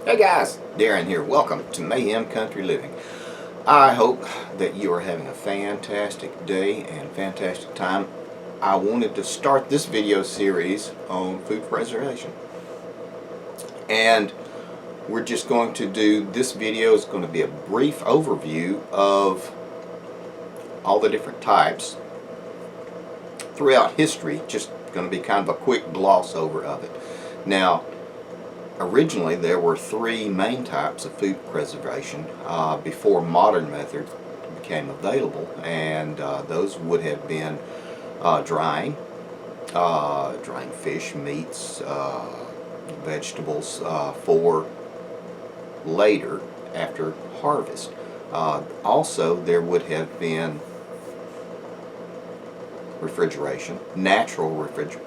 Hey guys, Darren here. Welcome to Mayhem Country Living. I hope that you are having a fantastic day and fantastic time. I wanted to start this video series on food preservation. And we're just going to do, this video is going to be a brief overview of all the different types throughout history. Just going to be kind of a quick gloss over of it. Now, originally there were three main types of food preservation before modern methods became available, and those would have been drying fish, meats, vegetables for later after harvest. Also there would have been refrigeration, natural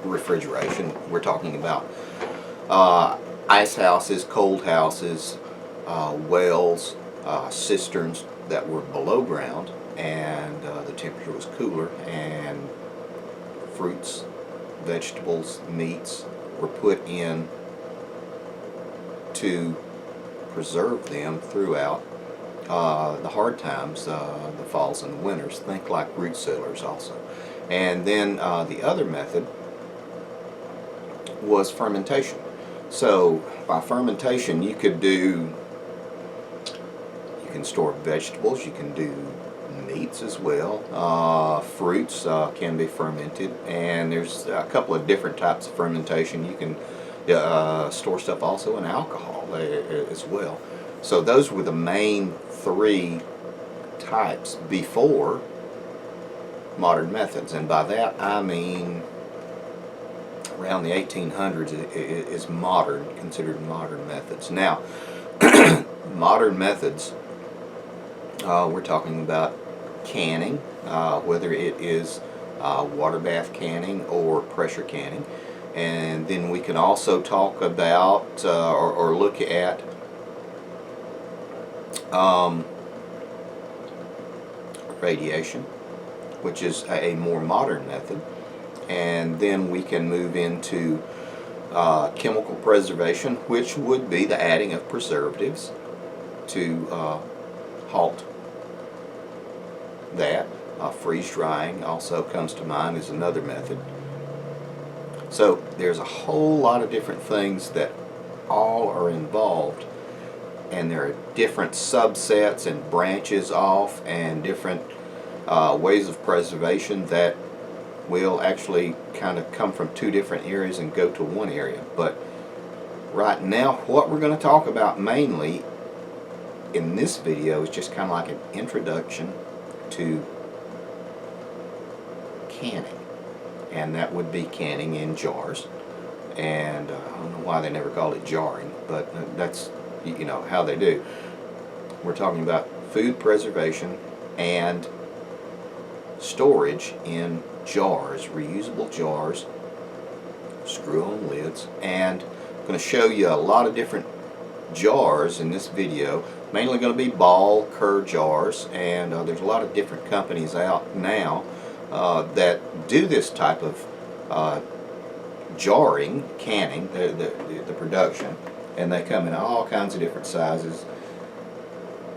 refrigeration. We're talking about ice houses, cold houses, wells, cisterns that were below ground, and the temperature was cooler, and fruits, vegetables, meats were put in to preserve them throughout the hard times, the falls and the winters. Think like root cellars also. And then the other method was fermentation. So by fermentation you can store vegetables, you can do meats as well, fruits can be fermented, and there's a couple of different types of fermentation. You can store stuff also in alcohol as well. So those were the main three types before modern methods, and by that I mean around the 1800s is considered modern methods. Now, modern methods, we're talking about canning, whether it is water bath canning or pressure canning, and then we can also talk about or look at radiation, which is a more modern method. And then we can move into chemical preservation, which would be the adding of preservatives to halt that. Freeze drying also comes to mind as another method. So there's a whole lot of different things that all are involved, and there are different subsets and branches off, and different ways of preservation that will actually kind of come from two different areas and go to one area. But right now what we're going to talk about mainly in this video is just kind of like an introduction to canning, and that would be canning in jars. And I don't know why they never called it jarring, but that's, you know, how they do. We're talking about food preservation and storage in jars, reusable jars, screw-on lids, and I'm going to show you a lot of different jars in this video. Mainly going to be ball cur jars, and there's a lot of different companies out now that do this type of jarring, canning, the production, and they come in all kinds of different sizes.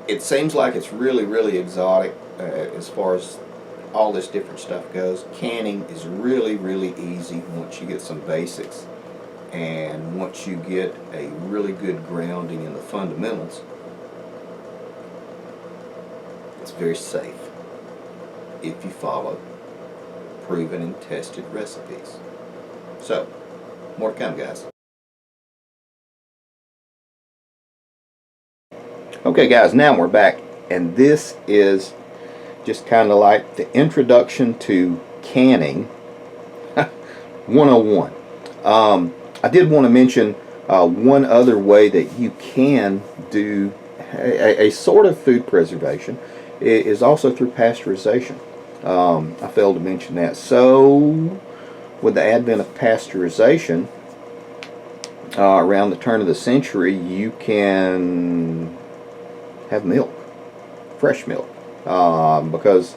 It seems like it's really exotic as far as all this different stuff goes. Canning is really easy once you get some basics, and once you get a really good grounding in the fundamentals. It's very safe if you follow proven and tested recipes. So, more to come, guys. Okay guys, now we're back, and this is just kind of like the introduction to canning 101. I did want to mention one other way that you can do a sort of food preservation is also through pasteurization. I failed to mention that. So with the advent of pasteurization around the turn of the century, you can have milk, fresh milk. Because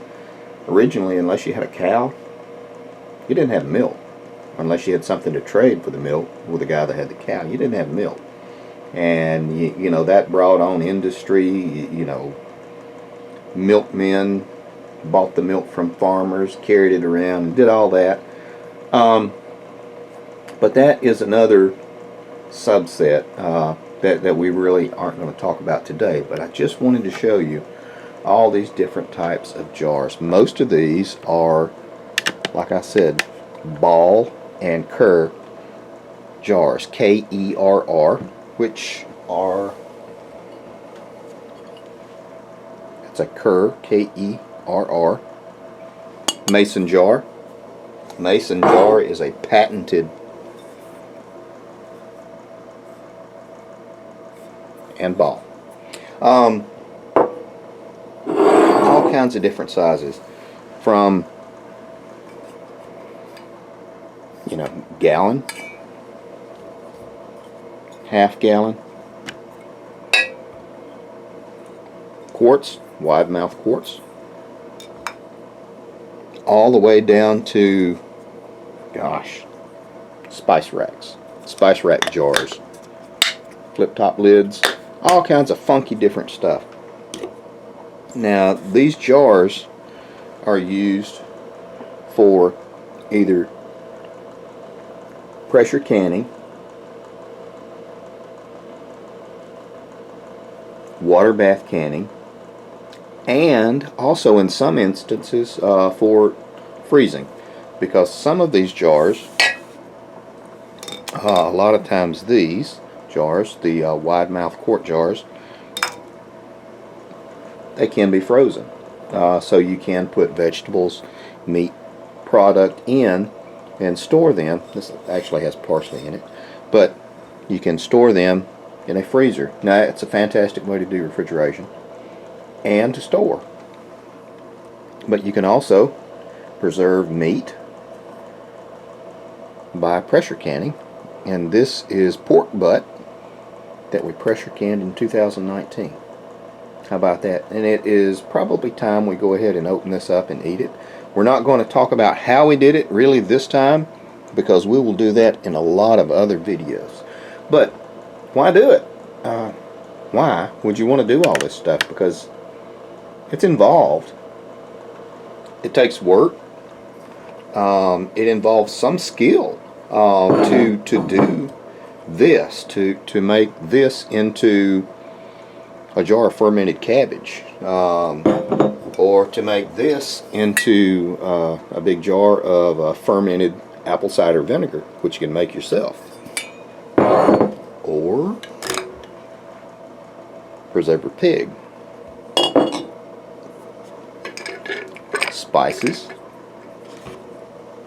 originally, unless you had a cow, you didn't have milk. Unless you had something to trade for the milk with the guy that had the cow, you didn't have milk. And you know, that brought on industry. You know, milkmen bought the milk from farmers, carried it around, and did all that. But that is another subset that we really aren't going to talk about today. But I just wanted to show you all these different types of jars. Most of these are, like I said, ball and kerr jars, K-E-R-R, which are, it's a kerr, K-E-R-R, mason jar. Mason jar is a patented and ball. All kinds of different sizes, from, you know, gallon, half gallon, quarts, wide mouth quarts, all the way down to, gosh, spice racks, spice rack jars, flip top lids, all kinds of funky different stuff. Now these jars are used for either pressure canning, water bath canning, and also in some instances for freezing, because some of these jars, a lot of times these jars, the wide mouth quart jars, they can be frozen. So you can put vegetables, meat product in and store them. This actually has parsley in it, but you can store them in a freezer. Now it's a fantastic way to do refrigeration and to store. But you can also preserve meat by pressure canning, and this is pork butt that we pressure canned in 2019. How about that? And it is probably time we go ahead and open this up and eat it. We're not going to talk about how we did it really this time, because we will do that in a lot of other videos. But why do it? Why would you want to do all this stuff? Because it's involved. It takes work. It involves some skill to do this, to make this into a jar of fermented cabbage, or to make this into a big jar of fermented apple cider vinegar, which you can make yourself, or preserved pig, spices,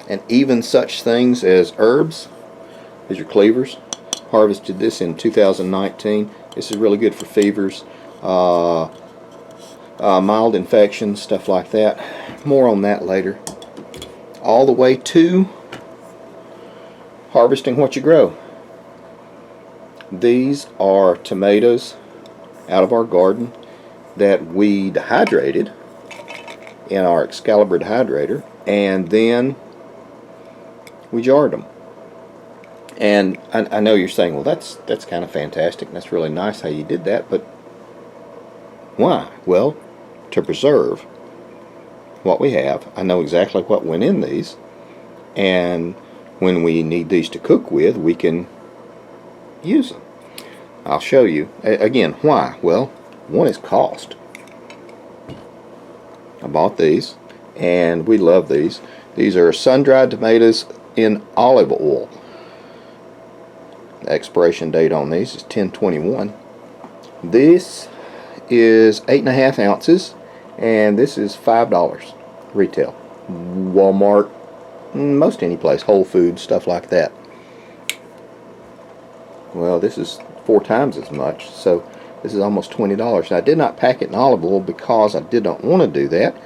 and even such things as herbs. These are cleavers. Harvested this in 2019. This is really good for fevers, mild infections, stuff like that. More on that later. All the way to harvesting what you grow. These are tomatoes out of our garden that we dehydrated in our Excalibur dehydrator, and then we jarred them. And I know you're saying, well, that's kind of fantastic, and that's really nice how you did that, but why? Well, to preserve what we have. I know exactly what went in these, and when we need these to cook with, we can use them. I'll show you. Again, why? Well, one is cost. I bought these, and we love these. These are sun-dried tomatoes in olive oil. The expiration date on these is 10/21. This is 8.5 ounces, and this is $5 retail. Walmart, most any place, Whole Foods, stuff like that. Well, this is 4 times as much, so this is almost $20. Now, I did not pack it in olive oil because I did not want to do that.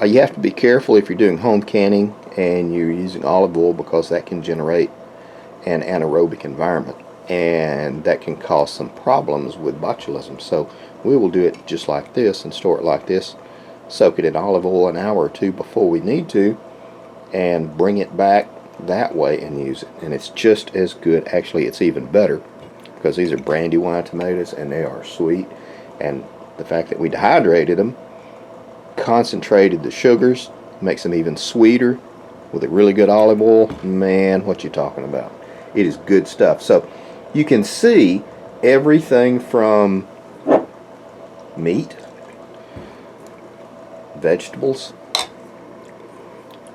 You have to be careful if you're doing home canning and you're using olive oil, because that can generate an anaerobic environment, and that can cause some problems with botulism. So we will do it just like this and store it like this, soak it in olive oil an hour or two before we need to, and bring it back that way and use it, and it's just as good. Actually, it's even better because these are Brandywine tomatoes and they are sweet, and the fact that we dehydrated them, concentrated the sugars, makes them even sweeter with a really good olive oil. Man, what you talking about? It is good stuff. So you can see everything from meat, vegetables,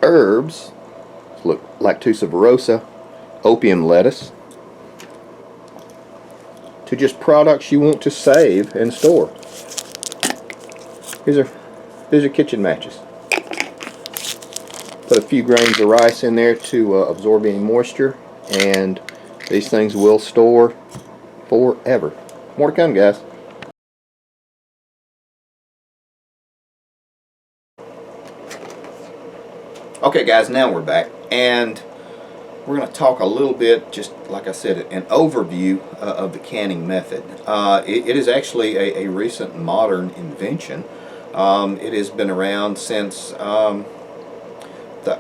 herbs, look, Lactusa virosa, opium lettuce, to just products you want to save and store. These are kitchen matches. Put a few grains of rice in there to absorb any moisture, and these things will store forever. More to come, guys. Okay guys, now we're back, and we're going to talk a little bit, just like I said, an overview of the canning method. It is actually a recent modern invention. It has been around since the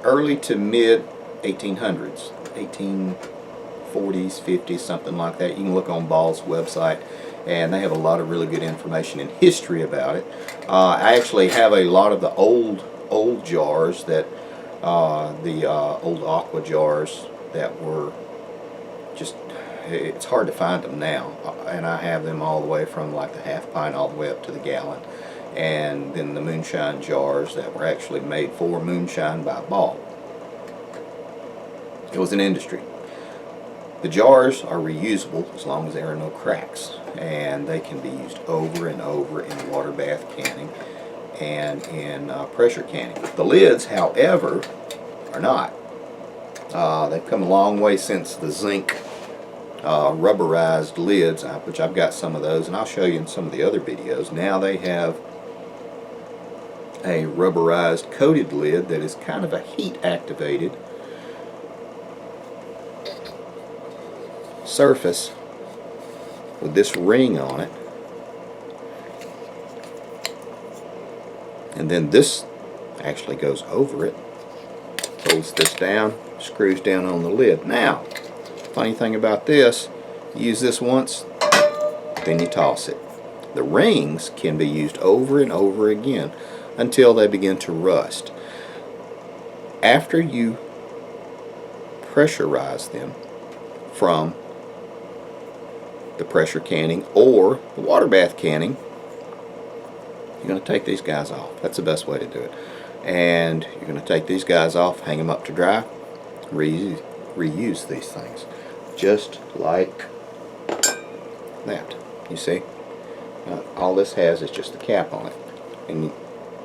early to mid 1800s, 1840s, 50s, something like that. You can look on Ball's website, and they have a lot of really good information and history about it. I actually have a lot of the old jars that old aqua jars that were just, it's hard to find them now, and I have them all the way from like the half pint all the way up to the gallon, and then the moonshine jars that were actually made for moonshine by Ball. It was an industry. The jars are reusable as long as there are no cracks, and they can be used over and over in water bath canning and in pressure canning. The lids, however, are not. They've come a long way since the zinc rubberized lids, which I've got some of those, and I'll show you in some of the other videos. Now they have a rubberized coated lid that is kind of a heat activated surface with this ring on it, and then this actually goes over it, holds this down, screws down on the lid. Now, funny thing about this, you use this once, then you toss it. The rings can be used over and over again until they begin to rust. After you pressurize them from the pressure canning or the water bath canning, you're going to take these guys off. That's the best way to do it. And you're going to take these guys off, hang them up to dry, reuse these things just like that. You see, all this has is just the cap on it, and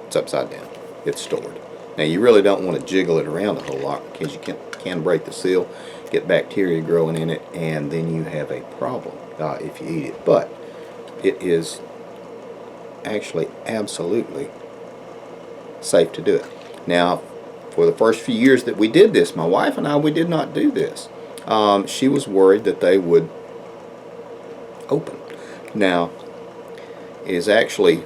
it's upside down. It's stored. Now you really don't want to jiggle it around a whole lot because you can break the seal, get bacteria growing in it, and then you have a problem if you eat it. But it is actually absolutely safe to do it. Now, for the first few years that we did this, my wife and I, we did not do this. She was worried that they would open. Now, it is actually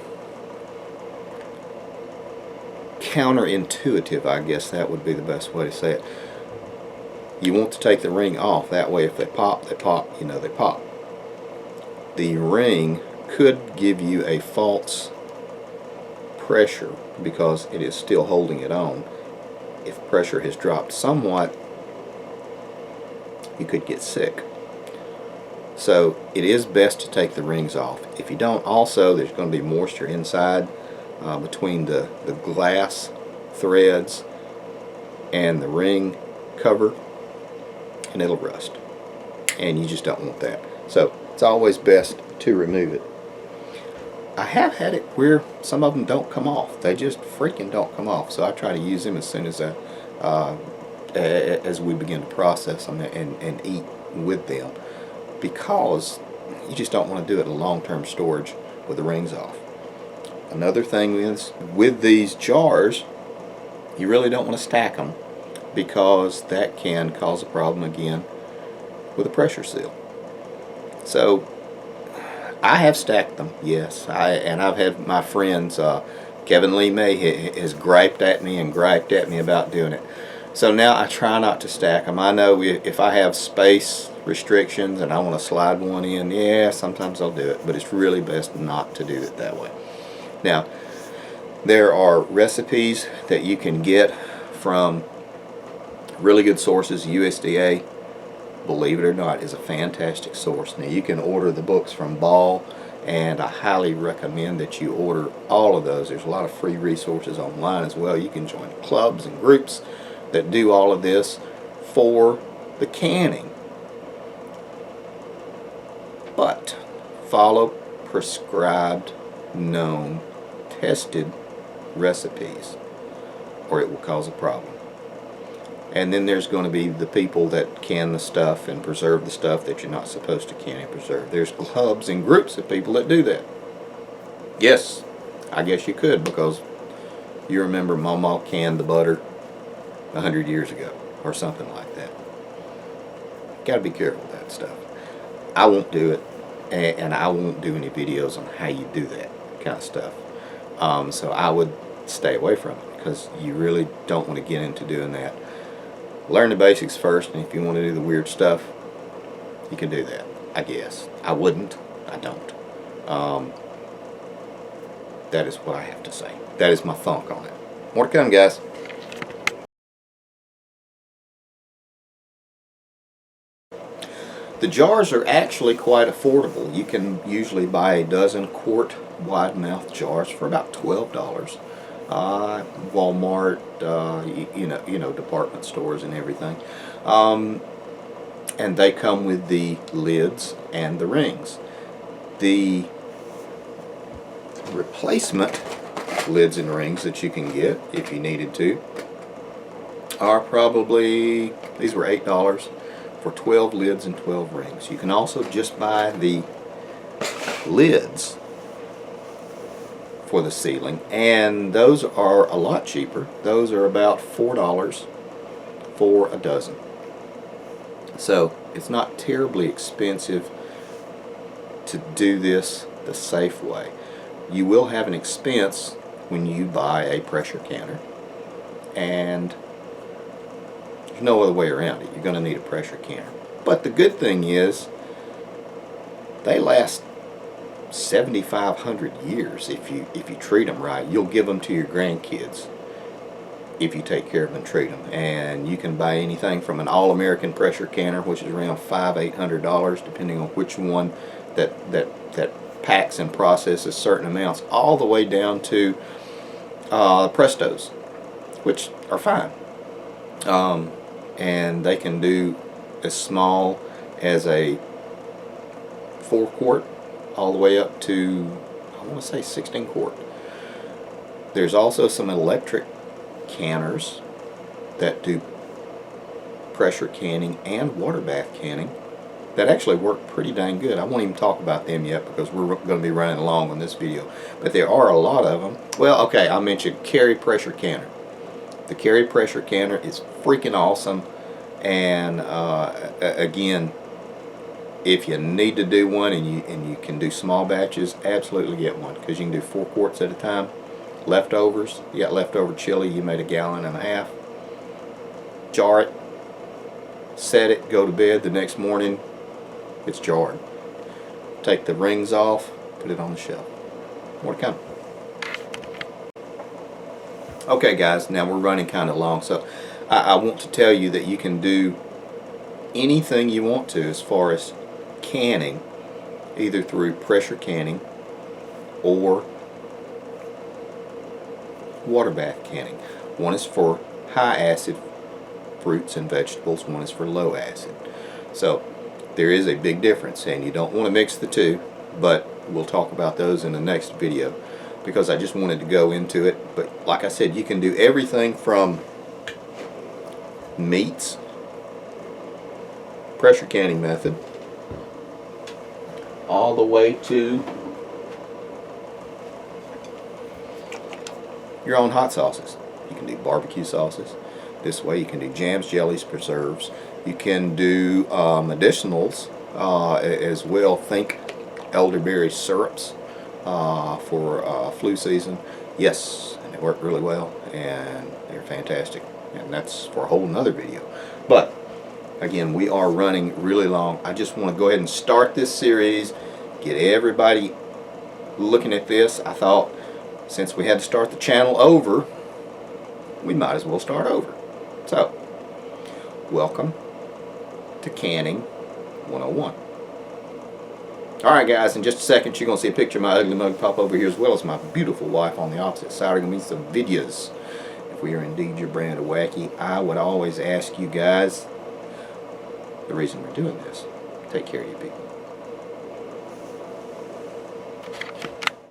counterintuitive, I guess that would be the best way to say it. You want to take the ring off, that way if they pop, they pop, you know, they pop. The ring could give you a false pressure because it is still holding it on. If pressure has dropped somewhat, you could get sick. So it is best to take the rings off. If you don't, also there's going to be moisture inside between the glass threads and the ring cover, and it'll rust, and you just don't want that. So it's always best to remove it. I have had it where some of them don't come off. They just freaking don't come off. So I try to use them as soon as we begin to process them and eat with them, because you just don't want to do it in long-term storage with the rings off. Another thing is, with these jars, you really don't want to stack them, because that can cause a problem again with a pressure seal. So I have stacked them, yes, and I've had my friends, Kevin Lee May has griped at me about doing it. So now I try not to stack them. I know if I have space restrictions and I want to slide one in, yeah, sometimes I'll do it, but it's really best not to do it that way. Now, there are recipes that you can get from really good sources. USDA, believe it or not, is a fantastic source. Now, you can order the books from Ball, and I highly recommend that you order all of those. There's a lot of free resources online as well. You can join clubs and groups that do all of this for the canning. But follow prescribed, known, tested recipes, or it will cause a problem. And then there's going to be the people that can the stuff and preserve the stuff that you're not supposed to can and preserve. There's clubs and groups of people that do that. Yes, I guess you could, because you remember Mama canned the butter 100 years ago or something like that. Got to be careful with that stuff. I won't do it, and I won't do any videos on how you do that kind of stuff. So I would stay away from it, because you really don't want to get into doing that. Learn the basics first, and if you want to do the weird stuff, you can do that, I guess. I wouldn't. I don't. That is what I have to say. That is my thunk on it. More to come, guys. The jars are actually quite affordable. You can usually buy a dozen quart wide mouth jars for about $12. Walmart, you know, department stores and everything, and they come with the lids and the rings. The replacement lids and rings that you can get, if you needed to, are probably, these were $8 for 12 lids and 12 rings. You can also just buy the lids for the ceiling, and those are a lot cheaper. Those are about $4 for a dozen. So it's not terribly expensive to do this the safe way. You will have an expense when you buy a pressure canner, and there's no other way around it. You're going to need a pressure canner. But the good thing is they last 7,500 years if you treat them right. You'll give them to your grandkids if you take care of them and treat them. And you can buy anything from an all-American pressure canner, which is around $500–800, depending on which one that packs and processes certain amounts, all the way down to Prestos, which are fine. And they can do as small as a 4-quart all the way up to, I want to say, 16 quart. There's also some electric canners that do pressure canning and water bath canning that actually work pretty dang good. I won't even talk about them yet because we're going to be running along on this video. But there are a lot of them. Well, okay, I mentioned Carry pressure canner. The Carry pressure canner is freaking awesome. And again, if you need to do one and you can do small batches, absolutely get one, because you can do 4 quarts at a time. Leftovers, you got leftover chili, you made 1.5 gallons, jar it, set it, go to bed. The next morning it's jarred. Take the rings off, put it on the shelf. More to come. Okay guys, now we're running kind of long, so I want to tell you that you can do anything you want to as far as canning, either through pressure canning or water bath canning. One is for high acid fruits and vegetables, one is for low acid. So there is a big difference, and you don't want to mix the two, but we'll talk about those in the next video, because I just wanted to go into it. But like I said, you can do everything from meats, pressure canning method, all the way to your own hot sauces. You can do barbecue sauces this way. You can do jams, jellies, preserves. You can do medicinals as well. Think elderberry syrups for flu season. Yes, and they work really well, and they're fantastic. and that's for a whole nother video. But again, we are running really long. I just want to go ahead and start this series, get everybody looking at this. I thought since we had to start the channel over, we might as well start over. So, welcome to Canning 101. Alright guys, in just a second you're going to see a picture of my ugly mug pop over here, as well as my beautiful wife on the opposite side. We're going to be some videos. If we are indeed your brand of wacky, I would always ask you guys the reason we're doing this. Take care of you people.